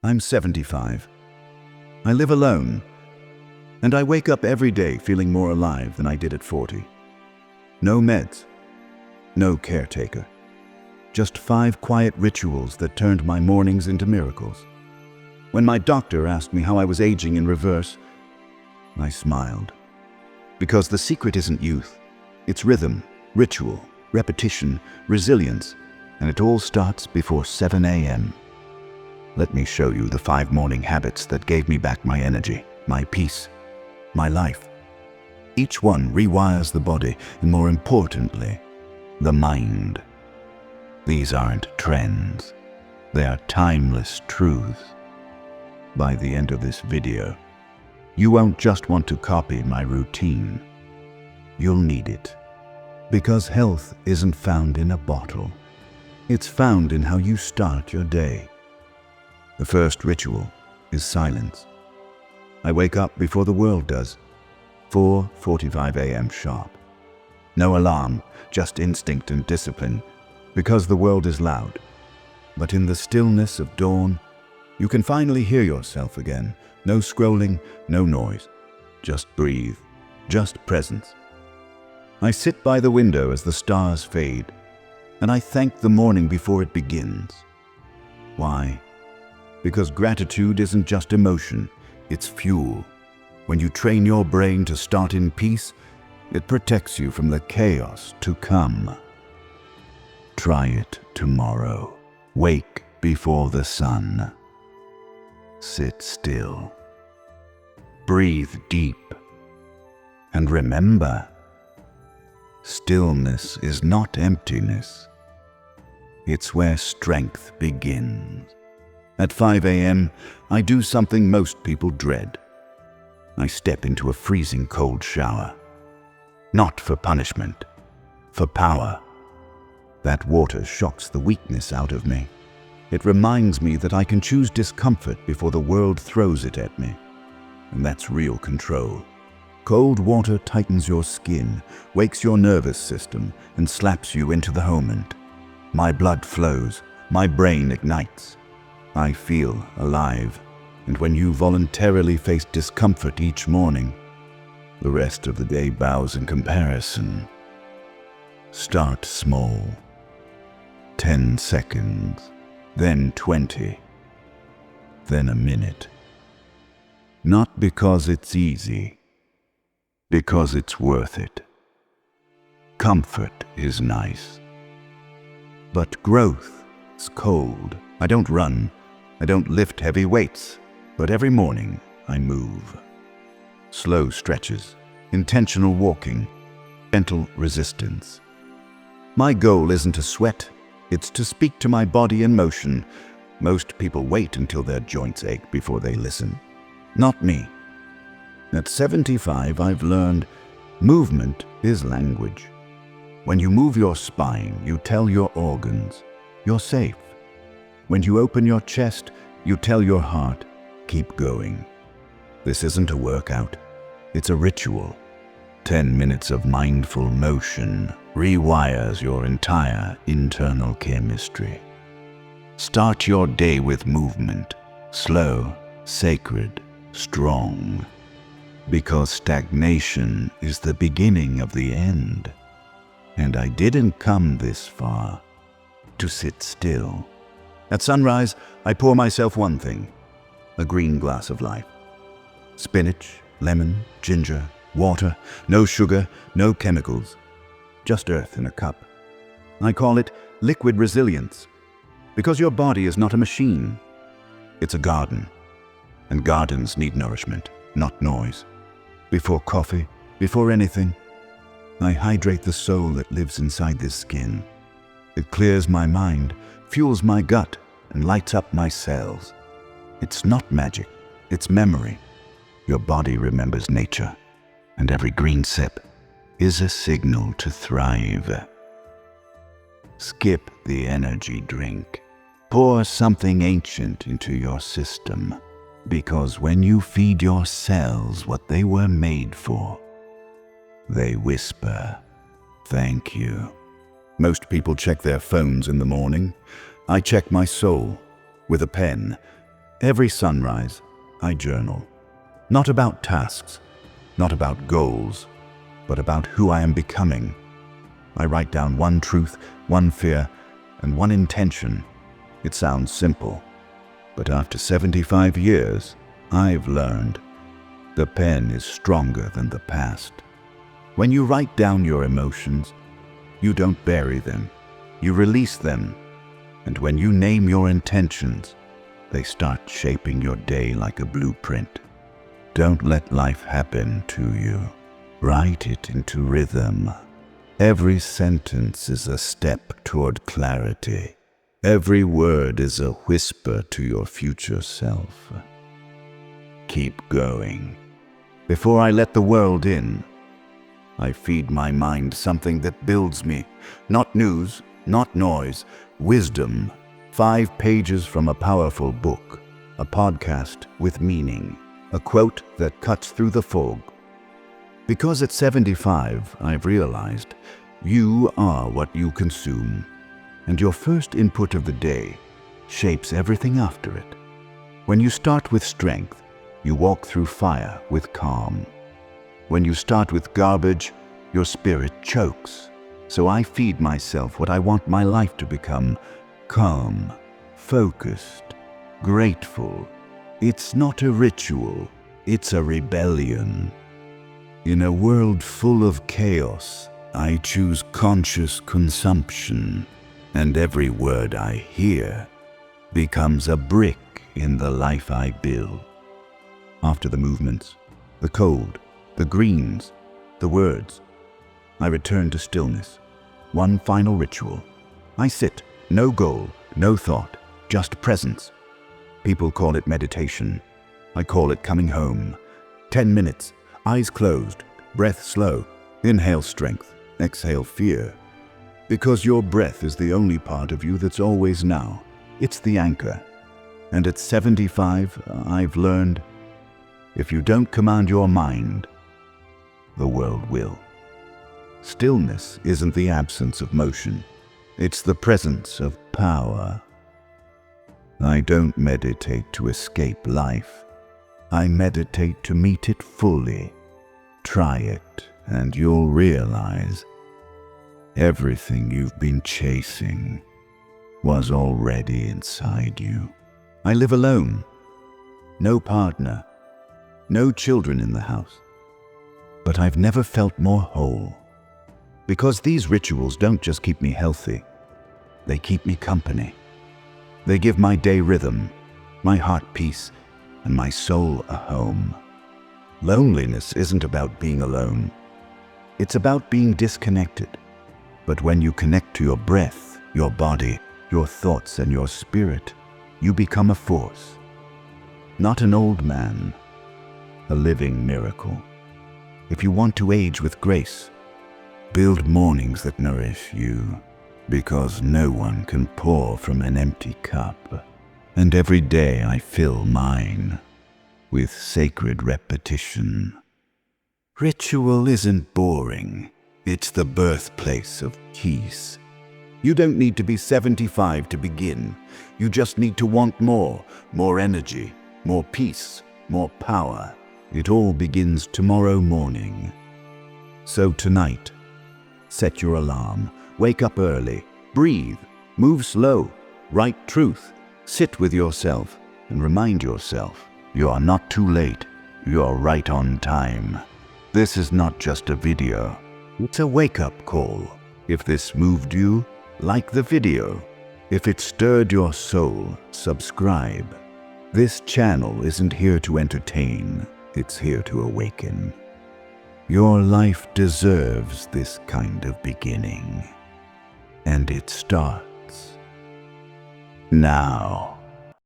I'm 75. I live alone, and I wake up every day feeling more alive than I did at 40. No meds, no caretaker. Just 5 quiet rituals that turned my mornings into miracles. When my doctor asked me how I was aging in reverse, I smiled. Because the secret isn't youth. It's rhythm, ritual, repetition, resilience, and it all starts before 7 a.m. Let me show you the 5 morning habits that gave me back my energy, my peace, my life. Each one rewires the body, and more importantly, the mind. These aren't trends. They are timeless truths. By the end of this video, you won't just want to copy my routine. You'll need it. Because health isn't found in a bottle. It's found in how you start your day. The first ritual is silence. I wake up before the world does, 4:45 a.m. sharp. No alarm, just instinct and discipline, because the world is loud. But in the stillness of dawn, you can finally hear yourself again. No scrolling, no noise. Just breathe, just presence. I sit by the window as the stars fade, and I thank the morning before it begins. Why? Because gratitude isn't just emotion, it's fuel. When you train your brain to start in peace, it protects you from the chaos to come. Try it tomorrow. Wake before the sun. Sit still. Breathe deep. And remember, stillness is not emptiness. It's where strength begins. At 5 a.m., I do something most people dread. I step into a freezing cold shower. Not for punishment, for power. That water shocks the weakness out of me. It reminds me that I can choose discomfort before the world throws it at me. And that's real control. Cold water tightens your skin, wakes your nervous system, and slaps you into the moment. My blood flows, my brain ignites. I feel alive, and when you voluntarily face discomfort each morning, the rest of the day bows in comparison. Start small. 10 seconds, then 20, then a minute. Not because it's easy, because it's worth it. Comfort is nice, but growth is cold. I don't run, I don't lift heavy weights, but every morning I move. Slow stretches, intentional walking, gentle resistance. My goal isn't to sweat, it's to speak to my body in motion. Most people wait until their joints ache before they listen. Not me. At 75, I've learned movement is language. When you move your spine, you tell your organs, you're safe. When you open your chest, you tell your heart, keep going. This isn't a workout, it's a ritual. 10 minutes of mindful motion rewires your entire internal chemistry. Start your day with movement, slow, sacred, strong. Because stagnation is the beginning of the end. And I didn't come this far to sit still. At sunrise, I pour myself one thing, a green glass of life. Spinach, lemon, ginger, water, no sugar, no chemicals, just earth in a cup. I call it liquid resilience, because your body is not a machine. It's a garden, and gardens need nourishment, not noise. Before coffee, before anything, I hydrate the soul that lives inside this skin. It clears my mind, fuels my gut, and lights up my cells. It's not magic, it's memory. Your body remembers nature, and every green sip is a signal to thrive. Skip the energy drink. Pour something ancient into your system, because when you feed your cells what they were made for, they whisper, "Thank you." Most people check their phones in the morning. I check my soul with a pen. Every sunrise, I journal. Not about tasks, not about goals, but about who I am becoming. I write down one truth, one fear, and one intention. It sounds simple, but after 75 years, I've learned the pen is stronger than the past. When you write down your emotions, you don't bury them, you release them. And when you name your intentions, they start shaping your day like a blueprint. Don't let life happen to you. Write it into rhythm. Every sentence is a step toward clarity. Every word is a whisper to your future self. Keep going. Before I let the world in, I feed my mind something that builds me. Not news, not noise, wisdom. 5 pages from a powerful book, a podcast with meaning, a quote that cuts through the fog. Because at 75, I've realized you are what you consume, and your first input of the day shapes everything after it. When you start with strength, you walk through fire with calm. When you start with garbage, your spirit chokes. So I feed myself what I want my life to become: calm, focused, grateful. It's not a ritual, it's a rebellion. In a world full of chaos, I choose conscious consumption, and every word I hear becomes a brick in the life I build. After the movements, the cold, the greens, the words, I return to stillness. One final ritual. I sit, no goal, no thought, just presence. People call it meditation. I call it coming home. 10 minutes, eyes closed, breath slow. Inhale strength, exhale fear. Because your breath is the only part of you that's always now. It's the anchor. And at 75, I've learned, if you don't command your mind, the world will. Stillness isn't the absence of motion. It's the presence of power. I don't meditate to escape life. I meditate to meet it fully. Try it, and you'll realize everything you've been chasing was already inside you. I live alone. No partner. No children in the house. But I've never felt more whole. Because these rituals don't just keep me healthy, they keep me company. They give my day rhythm, my heart peace, and my soul a home. Loneliness isn't about being alone. It's about being disconnected. But when you connect to your breath, your body, your thoughts, and your spirit, you become a force. Not an old man, a living miracle. If you want to age with grace, build mornings that nourish you, because no one can pour from an empty cup. And every day I fill mine with sacred repetition. Ritual isn't boring. It's the birthplace of peace. You don't need to be 75 to begin. You just need to want more energy, more peace, more power. It all begins tomorrow morning. So tonight, set your alarm, wake up early, breathe, move slow, write truth, sit with yourself, and remind yourself you are not too late, you are right on time. This is not just a video, it's a wake-up call. If this moved you, like the video. If it stirred your soul, subscribe. This channel isn't here to entertain, it's here to awaken. Your life deserves this kind of beginning. And it starts now.